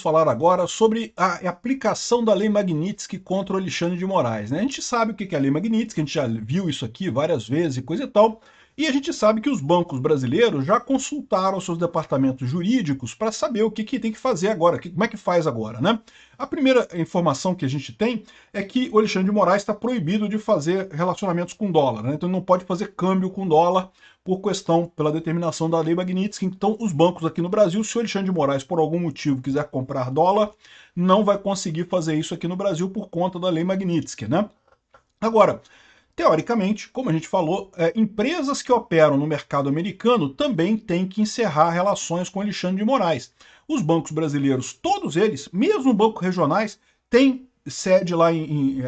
Falar agora sobre a aplicação da Lei Magnitsky contra o Alexandre de Moraes, né? A gente sabe o que é a Lei Magnitsky, a gente já viu isso aqui várias vezes e coisa e tal, e a gente sabe que os bancos brasileiros já consultaram seus departamentos jurídicos para saber o que tem que fazer agora, como é que faz agora, né? A primeira informação que a gente tem é que o Alexandre de Moraes está proibido de fazer relacionamentos com dólar, né? Então ele não pode fazer câmbio com dólar pela determinação da Lei Magnitsky. Então os bancos aqui no Brasil, se o Alexandre de Moraes por algum motivo quiser comprar dólar, não vai conseguir fazer isso aqui no Brasil por conta da Lei Magnitsky, né? Agora, teoricamente, como a gente falou, empresas que operam no mercado americano também têm que encerrar relações com Alexandre de Moraes. Os bancos brasileiros, todos eles, mesmo bancos regionais, têm sede lá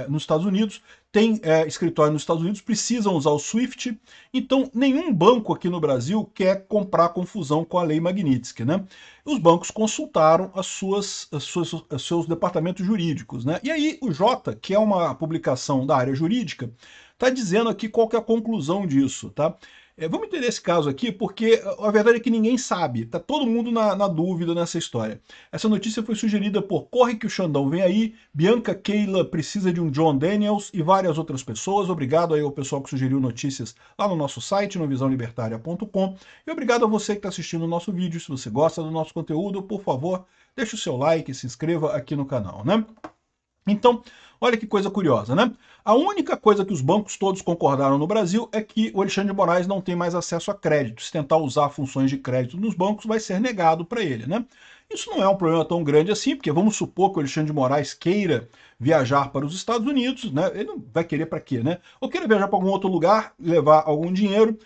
nos Estados Unidos, tem escritório nos Estados Unidos, precisam usar o SWIFT, então nenhum banco aqui no Brasil quer comprar confusão com a Lei Magnitsky, né? Os bancos consultaram os seus departamentos jurídicos, né? E aí o Jota, que é uma publicação da área jurídica, está dizendo aqui qual que é a conclusão disso, tá? Vamos entender esse caso aqui, porque a verdade é que ninguém sabe, tá todo mundo na dúvida nessa história. Essa notícia foi sugerida por Corre que o Xandão vem aí, Bianca Keila precisa de um John Daniels e várias outras pessoas. Obrigado aí ao pessoal que sugeriu notícias lá no nosso site, no visãolibertaria.com, e obrigado a você que está assistindo o nosso vídeo. Se você gosta do nosso conteúdo, por favor, deixe o seu like, se inscreva aqui no canal, né? Então, olha que coisa curiosa, né? A única coisa que os bancos todos concordaram no Brasil é que o Alexandre de Moraes não tem mais acesso a crédito. Se tentar usar funções de crédito nos bancos, vai ser negado para ele, né? Isso não é um problema tão grande assim, porque vamos supor que o Alexandre de Moraes queira viajar para os Estados Unidos, né? Ele não vai querer para quê, né? Ou queira viajar para algum outro lugar, levar algum dinheiro,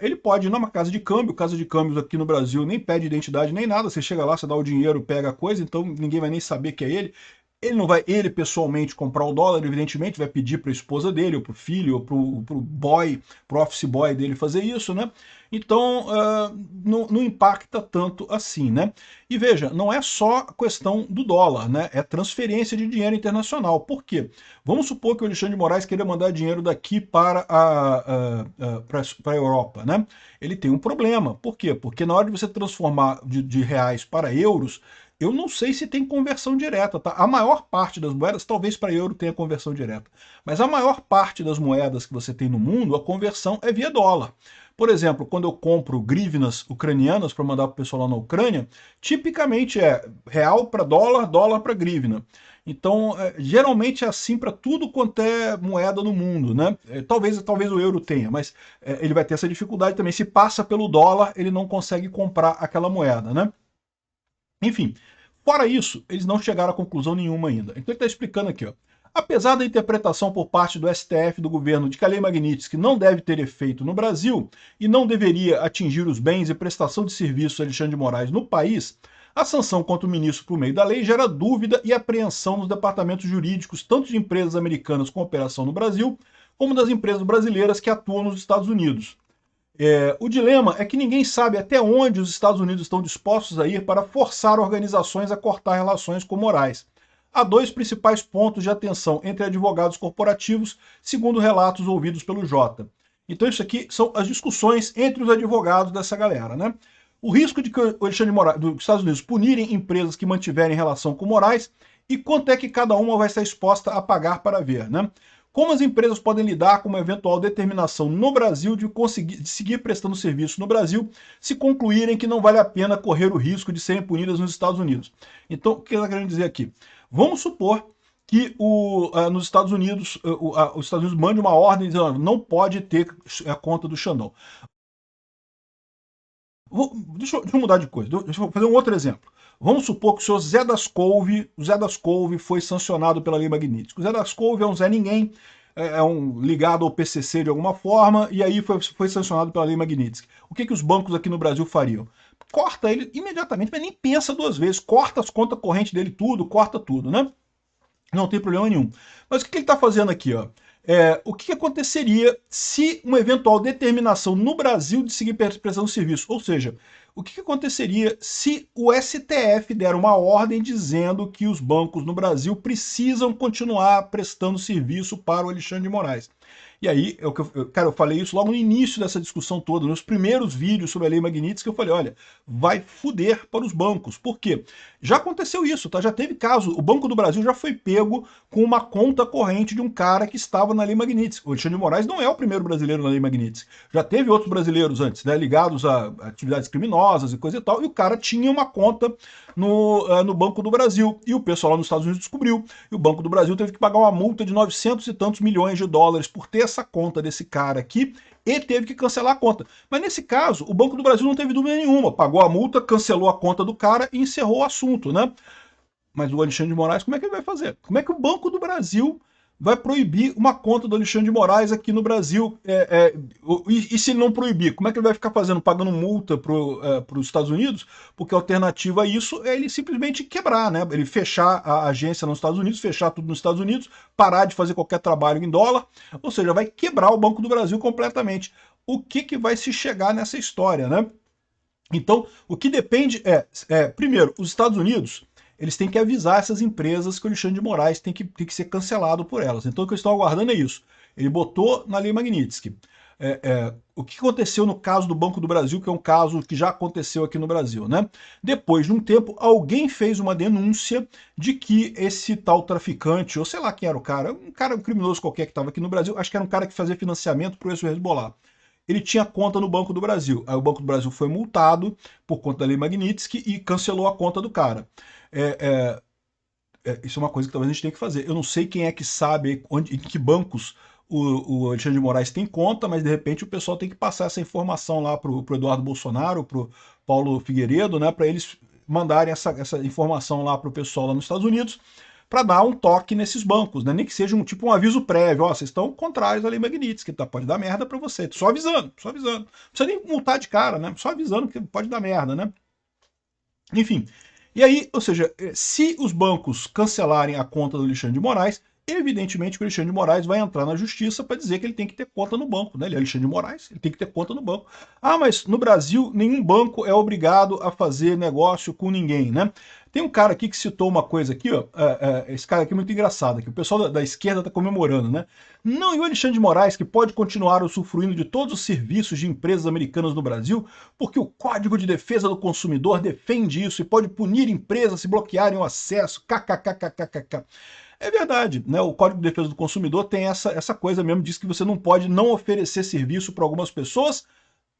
ele pode ir numa casa de câmbios aqui no Brasil nem pede identidade nem nada, você chega lá, você dá o dinheiro, pega a coisa, então ninguém vai nem saber que é ele. Ele não vai, ele pessoalmente, comprar o dólar, evidentemente, vai pedir para a esposa dele, ou para o filho, ou para o boy, para o office boy dele fazer isso, né? Então, não impacta tanto assim, né? E veja, não é só a questão do dólar, né? É transferência de dinheiro internacional. Por quê? Vamos supor que o Alexandre de Moraes queira mandar dinheiro daqui para a Europa, né? Ele tem um problema. Por quê? Porque na hora de você transformar de reais para euros, eu não sei se tem conversão direta, tá? A maior parte das moedas, talvez para euro tenha conversão direta, mas a maior parte das moedas que você tem no mundo, a conversão é via dólar. Por exemplo, quando eu compro grivnas ucranianas para mandar para o pessoal lá na Ucrânia, tipicamente é real para dólar, dólar para grivna. Então, geralmente é assim para tudo quanto é moeda no mundo, né? Talvez o euro tenha, mas ele vai ter essa dificuldade também. Se passa pelo dólar, ele não consegue comprar aquela moeda, né? Enfim, fora isso, eles não chegaram a conclusão nenhuma ainda. Então ele está explicando aqui, ó. Apesar da interpretação por parte do STF do governo de que a Lei Magnitsky não deve ter efeito no Brasil e não deveria atingir os bens e prestação de serviços de Alexandre de Moraes no país, a sanção contra o ministro por meio da lei gera dúvida e apreensão nos departamentos jurídicos tanto de empresas americanas com operação no Brasil, como das empresas brasileiras que atuam nos Estados Unidos. O dilema é que ninguém sabe até onde os Estados Unidos estão dispostos a ir para forçar organizações a cortar relações com Moraes. Há dois principais pontos de atenção entre advogados corporativos, segundo relatos ouvidos pelo Jota. Então isso aqui são as discussões entre os advogados dessa galera, né? O risco de que o Alexandre de Moraes, dos Estados Unidos punirem empresas que mantiverem relação com Moraes e quanto é que cada uma vai estar exposta a pagar para ver, né? Como as empresas podem lidar com uma eventual determinação no Brasil de seguir prestando serviço no Brasil se concluírem que não vale a pena correr o risco de serem punidas nos Estados Unidos? Então, o que ela está querendo dizer aqui? Vamos supor que nos Estados Unidos, os Estados Unidos mande uma ordem dizendo não pode ter a conta do Xandão. Deixa eu mudar de coisa, deixa eu fazer um outro exemplo. Vamos supor que o senhor o Zé das Couve foi sancionado pela Lei Magnitsky. O Zé das Couve é um Zé Ninguém, é um ligado ao PCC de alguma forma, e aí foi sancionado pela Lei Magnitsky. O que os bancos aqui no Brasil fariam? Corta ele imediatamente, mas nem pensa duas vezes, corta as contas correntes dele tudo, corta tudo, né? Não tem problema nenhum. Mas o que ele está fazendo aqui, ó? O que aconteceria se uma eventual determinação no Brasil de seguir prestando serviço? Ou seja, o que aconteceria se o STF der uma ordem dizendo que os bancos no Brasil precisam continuar prestando serviço para o Alexandre de Moraes? E aí, cara, eu falei isso logo no início dessa discussão toda, nos primeiros vídeos sobre a Lei Magnitsky, eu falei, olha, vai fuder para os bancos. Por quê? Já aconteceu isso, tá? Já teve caso, o Banco do Brasil já foi pego com uma conta corrente de um cara que estava na Lei Magnitsky. O Alexandre de Moraes não é o primeiro brasileiro na Lei Magnitsky. Já teve outros brasileiros antes, né, ligados a atividades criminosas e coisa e tal, e o cara tinha uma conta no Banco do Brasil. E o pessoal lá nos Estados Unidos descobriu. E o Banco do Brasil teve que pagar uma multa de 900 e tantos milhões de dólares por ter essa conta desse cara aqui e teve que cancelar a conta. Mas nesse caso, o Banco do Brasil não teve dúvida nenhuma. Pagou a multa, cancelou a conta do cara e encerrou o assunto, né? Mas o Alexandre de Moraes, como é que ele vai fazer? Como é que o Banco do Brasil vai proibir uma conta do Alexandre de Moraes aqui no Brasil? E se ele não proibir, como é que ele vai ficar fazendo, pagando multa para os Estados Unidos? Porque a alternativa a isso é ele simplesmente quebrar, né? Ele fechar a agência nos Estados Unidos, fechar tudo nos Estados Unidos, parar de fazer qualquer trabalho em dólar, ou seja, vai quebrar o Banco do Brasil completamente. O que vai se chegar nessa história, né? Então, o que depende primeiro, os Estados Unidos, eles têm que avisar essas empresas que o Alexandre de Moraes tem que ser cancelado por elas. Então, o que eu estou aguardando é isso. Ele botou na Lei Magnitsky. O que aconteceu no caso do Banco do Brasil, que é um caso que já aconteceu aqui no Brasil, né? Depois de um tempo, alguém fez uma denúncia de que esse tal traficante, ou sei lá quem era o cara, um criminoso qualquer que estava aqui no Brasil, acho que era um cara que fazia financiamento para o Hezbollah. Ele tinha conta no Banco do Brasil. Aí o Banco do Brasil foi multado por conta da Lei Magnitsky e cancelou a conta do cara. Isso é uma coisa que talvez a gente tenha que fazer. Eu não sei quem é que sabe em que bancos o Alexandre de Moraes tem conta, mas de repente o pessoal tem que passar essa informação lá para o Eduardo Bolsonaro, para o Paulo Figueiredo, né, para eles mandarem essa informação lá para o pessoal lá nos Estados Unidos, para dar um toque nesses bancos, né? Nem que seja um aviso prévio, ó, vocês estão contrários à Lei Magnitsky, tá? Pode dar merda para você. Só avisando, só avisando. Não precisa nem multar de cara, né? Só avisando que pode dar merda, né? Enfim. E aí, ou seja, se os bancos cancelarem a conta do Alexandre de Moraes, evidentemente que o Alexandre de Moraes vai entrar na justiça para dizer que ele tem que ter conta no banco, né? Ele é Alexandre de Moraes, ele tem que ter conta no banco. Ah, mas no Brasil nenhum banco é obrigado a fazer negócio com ninguém, né? Tem um cara aqui que citou uma coisa aqui, ó, esse cara aqui é muito engraçado, que o pessoal da esquerda está comemorando, né? Não, e o Alexandre de Moraes, que pode continuar usufruindo de todos os serviços de empresas americanas no Brasil, porque o Código de Defesa do Consumidor defende isso e pode punir empresas se bloquearem o acesso, kkkkkk. É verdade, né? O Código de Defesa do Consumidor tem essa coisa mesmo, diz que você não pode não oferecer serviço para algumas pessoas,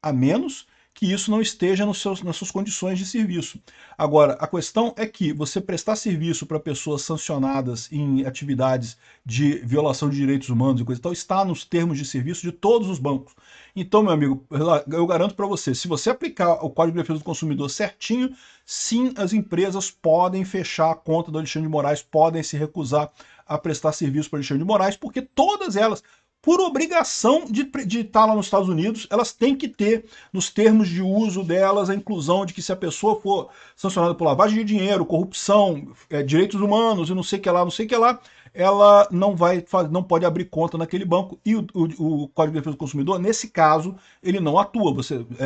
a menos que isso não esteja nas suas condições de serviço. Agora, a questão é que você prestar serviço para pessoas sancionadas em atividades de violação de direitos humanos e coisa e tal, está nos termos de serviço de todos os bancos. Então, meu amigo, eu garanto para você, se você aplicar o Código de Defesa do Consumidor certinho, sim, as empresas podem fechar a conta do Alexandre de Moraes, podem se recusar a prestar serviço para o Alexandre de Moraes, porque todas elas, por obrigação de estar lá nos Estados Unidos, elas têm que ter, nos termos de uso delas, a inclusão de que se a pessoa for sancionada por lavagem de dinheiro, corrupção, direitos humanos e não sei o que lá, não sei o que lá, ela não pode abrir conta naquele banco. E o Código de Defesa do Consumidor, nesse caso, ele não atua.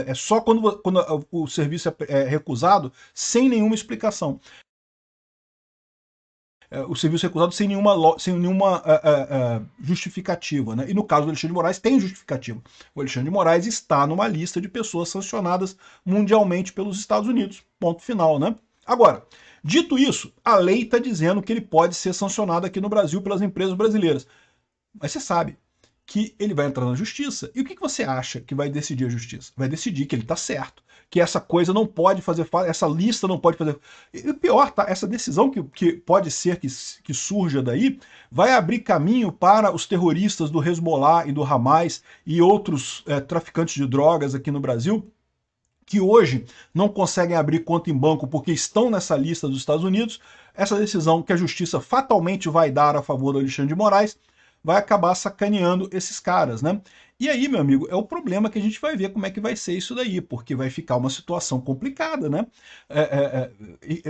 É só quando o serviço é recusado, sem nenhuma explicação. O serviço recusado sem nenhuma justificativa, né? E no caso do Alexandre de Moraes tem justificativa. O Alexandre de Moraes está numa lista de pessoas sancionadas mundialmente pelos Estados Unidos. Ponto final, né? Agora, dito isso, a lei está dizendo que ele pode ser sancionado aqui no Brasil pelas empresas brasileiras. Mas você sabe que ele vai entrar na justiça. E o que você acha que vai decidir a justiça? Vai decidir que ele está certo, que essa coisa não pode fazer, essa lista não pode fazer. E o pior, tá? Essa decisão que pode ser que surja daí vai abrir caminho para os terroristas do Hezbollah e do Hamas e outros traficantes de drogas aqui no Brasil, que hoje não conseguem abrir conta em banco porque estão nessa lista dos Estados Unidos. Essa decisão que a justiça fatalmente vai dar a favor do Alexandre de Moraes vai acabar sacaneando esses caras, né? E aí, meu amigo, é o problema que a gente vai ver como é que vai ser isso daí, porque vai ficar uma situação complicada, né?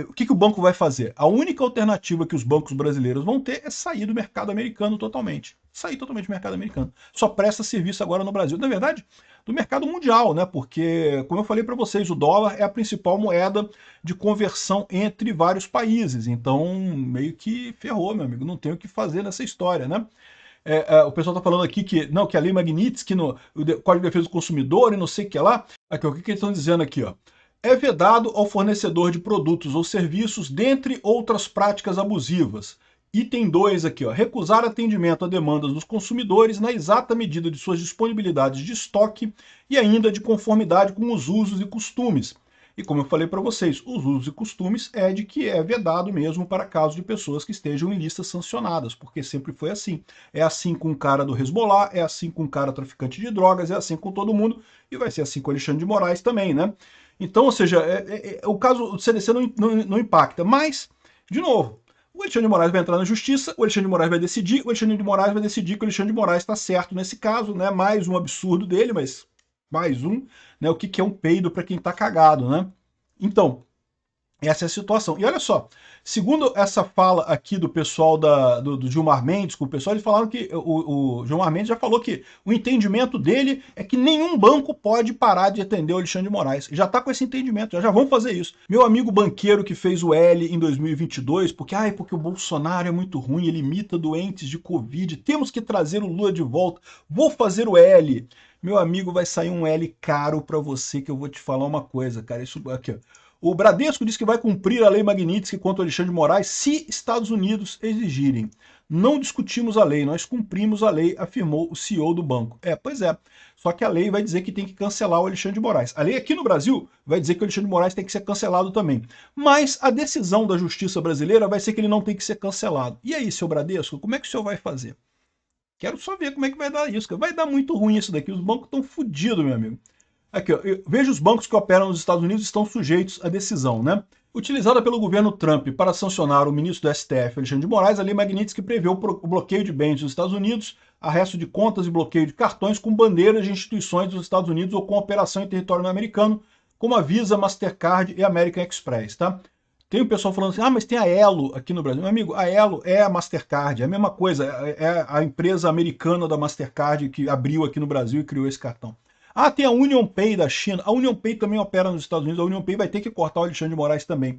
O que o banco vai fazer? A única alternativa que os bancos brasileiros vão ter é sair do mercado americano totalmente. Sair totalmente do mercado americano. Só presta serviço agora no Brasil. Na verdade, do mercado mundial, né? Porque, como eu falei para vocês, o dólar é a principal moeda de conversão entre vários países. Então, meio que ferrou, meu amigo. Não tem o que fazer nessa história, né? O pessoal está falando aqui que não, que a Lei Magnitsky, o Código de Defesa do Consumidor e não sei o que lá. Aqui, o que eles estão dizendo aqui, ó? É vedado ao fornecedor de produtos ou serviços, dentre outras práticas abusivas. Item 2 aqui, ó, recusar atendimento a demandas dos consumidores na exata medida de suas disponibilidades de estoque e ainda de conformidade com os usos e costumes. E como eu falei para vocês, os usos e costumes é de que é vedado mesmo para casos de pessoas que estejam em listas sancionadas, porque sempre foi assim. É assim com o cara do Hezbollah, é assim com o cara traficante de drogas, é assim com todo mundo, e vai ser assim com o Alexandre de Moraes também, né? Então, ou seja, o caso do CDC não impacta. Mas, de novo, o Alexandre de Moraes vai entrar na justiça, o Alexandre de Moraes vai decidir, o Alexandre de Moraes vai decidir que o Alexandre de Moraes está certo nesse caso, né? Mais um absurdo dele, mas mais um, né? O que é um peido para quem está cagado, né? Então, essa é a situação. E olha só, segundo essa fala aqui do pessoal do Gilmar Mendes, com o pessoal, eles falaram que o Gilmar Mendes já falou que o entendimento dele é que nenhum banco pode parar de atender o Alexandre de Moraes. Já está com esse entendimento, já vão fazer isso. Meu amigo banqueiro que fez o L em 2022, porque o Bolsonaro é muito ruim, ele imita doentes de Covid, temos que trazer o Lula de volta, vou fazer o L. Meu amigo, vai sair um L caro para você, que eu vou te falar uma coisa, cara. Isso aqui, ó. O Bradesco diz que vai cumprir a lei Magnitsky contra o Alexandre de Moraes se Estados Unidos exigirem. Não discutimos a lei, nós cumprimos a lei, afirmou o CEO do banco. Pois é. Só que a lei vai dizer que tem que cancelar o Alexandre de Moraes. A lei aqui no Brasil vai dizer que o Alexandre de Moraes tem que ser cancelado também. Mas a decisão da justiça brasileira vai ser que ele não tem que ser cancelado. E aí, seu Bradesco, como é que o senhor vai fazer? Quero só ver como é que vai dar isso. Vai dar muito ruim isso daqui. Os bancos estão fodidos, meu amigo. Aqui, ó, veja os bancos que operam nos Estados Unidos estão sujeitos à decisão, né? Utilizada pelo governo Trump para sancionar o ministro do STF, Alexandre de Moraes, a lei Magnitsky prevê o bloqueio de bens dos Estados Unidos, arresto de contas e bloqueio de cartões com bandeiras de instituições dos Estados Unidos ou com operação em território americano, como a Visa, Mastercard e American Express, tá? Tem o pessoal falando assim, mas tem a Elo aqui no Brasil. Meu amigo, a Elo é a Mastercard, é a mesma coisa, é a empresa americana da Mastercard que abriu aqui no Brasil e criou esse cartão. Tem a Union Pay da China. A Union Pay também opera nos Estados Unidos. A Union Pay vai ter que cortar o Alexandre de Moraes também.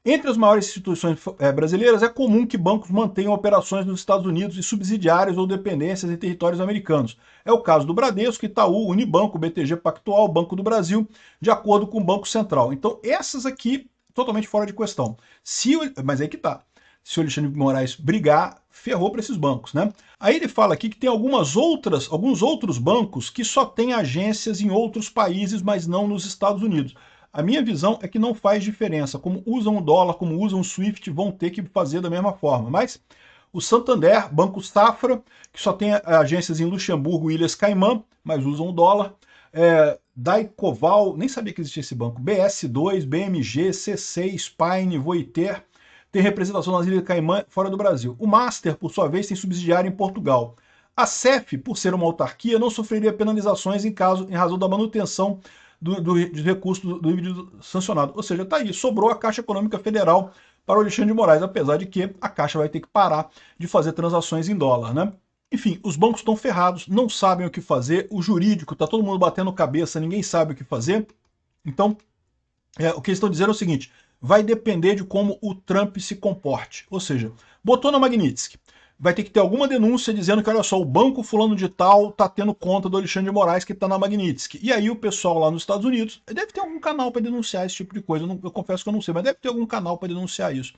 Entre as maiores instituições brasileiras, é comum que bancos mantenham operações nos Estados Unidos e subsidiárias ou dependências em territórios americanos. É o caso do Bradesco, Itaú, Unibanco, BTG Pactual, Banco do Brasil, de acordo com o Banco Central. Então, essas aqui, totalmente fora de questão. Mas aí que tá. Se o Alexandre de Moraes brigar, ferrou para esses bancos, né? Aí ele fala aqui que tem alguns outros bancos que só têm agências em outros países, mas não nos Estados Unidos. A minha visão é que não faz diferença. Como usam o dólar, como usam o SWIFT, vão ter que fazer da mesma forma. Mas o Santander, Banco Safra, que só tem agências em Luxemburgo e Ilhas Caimã, mas usam o dólar. Daicoval, nem sabia que existia esse banco. BS2, BMG, C6, Pine, Voiter, tem representação nas Ilhas Caimã fora do Brasil. O Master, por sua vez, tem subsidiária em Portugal. A CEF, por ser uma autarquia, não sofreria penalizações em razão da manutenção dos recursos do indivíduo sancionado. Ou seja, está aí, sobrou a Caixa Econômica Federal para o Alexandre de Moraes, apesar de que a Caixa vai ter que parar de fazer transações em dólar, né? Enfim, os bancos estão ferrados, não sabem o que fazer, o jurídico, está todo mundo batendo cabeça, ninguém sabe o que fazer. Então, o que eles estão dizendo é o seguinte, vai depender de como o Trump se comporte. Ou seja, botou na Magnitsky, vai ter que ter alguma denúncia dizendo que, olha só, o banco fulano de tal está tendo conta do Alexandre de Moraes que está na Magnitsky. E aí o pessoal lá nos Estados Unidos, deve ter algum canal para denunciar esse tipo de coisa, eu confesso que eu não sei, mas deve ter algum canal para denunciar isso.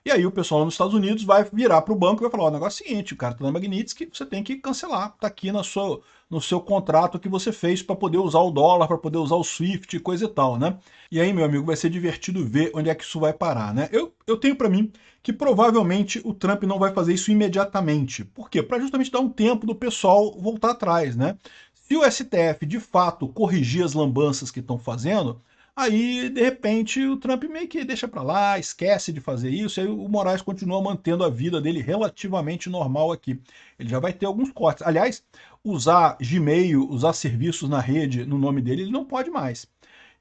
E aí o pessoal lá nos Estados Unidos vai virar para o banco e vai falar, o negócio é o seguinte, o cara está na Magnitsky, você tem que cancelar, está aqui no seu contrato que você fez para poder usar o dólar, para poder usar o SWIFT e coisa e tal, né? E aí, meu amigo, vai ser divertido ver onde é que isso vai parar, né? Eu tenho para mim que provavelmente o Trump não vai fazer isso imediatamente. Por quê? Para justamente dar um tempo do pessoal voltar atrás, né? Se o STF de fato corrigir as lambanças que estão fazendo, aí, de repente, o Trump meio que deixa para lá, esquece de fazer isso, e aí o Moraes continua mantendo a vida dele relativamente normal aqui. Ele já vai ter alguns cortes. Aliás, usar Gmail, usar serviços na rede no nome dele, ele não pode mais.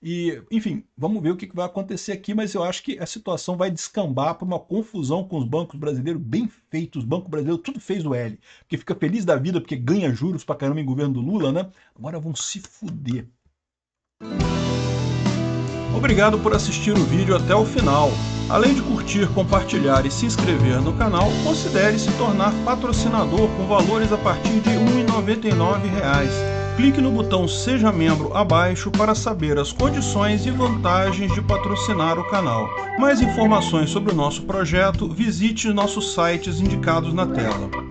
E, enfim, vamos ver o que vai acontecer aqui, mas eu acho que a situação vai descambar para uma confusão com os bancos brasileiros bem feitos. Os bancos brasileiros tudo fez o L, porque fica feliz da vida, porque ganha juros pra caramba em governo do Lula, né? Agora vão se fuder. Obrigado por assistir o vídeo até o final. Além de curtir, compartilhar e se inscrever no canal, considere se tornar patrocinador com valores a partir de R$ 1,99. Clique no botão Seja Membro abaixo para saber as condições e vantagens de patrocinar o canal. Mais informações sobre o nosso projeto, visite nossos sites indicados na tela.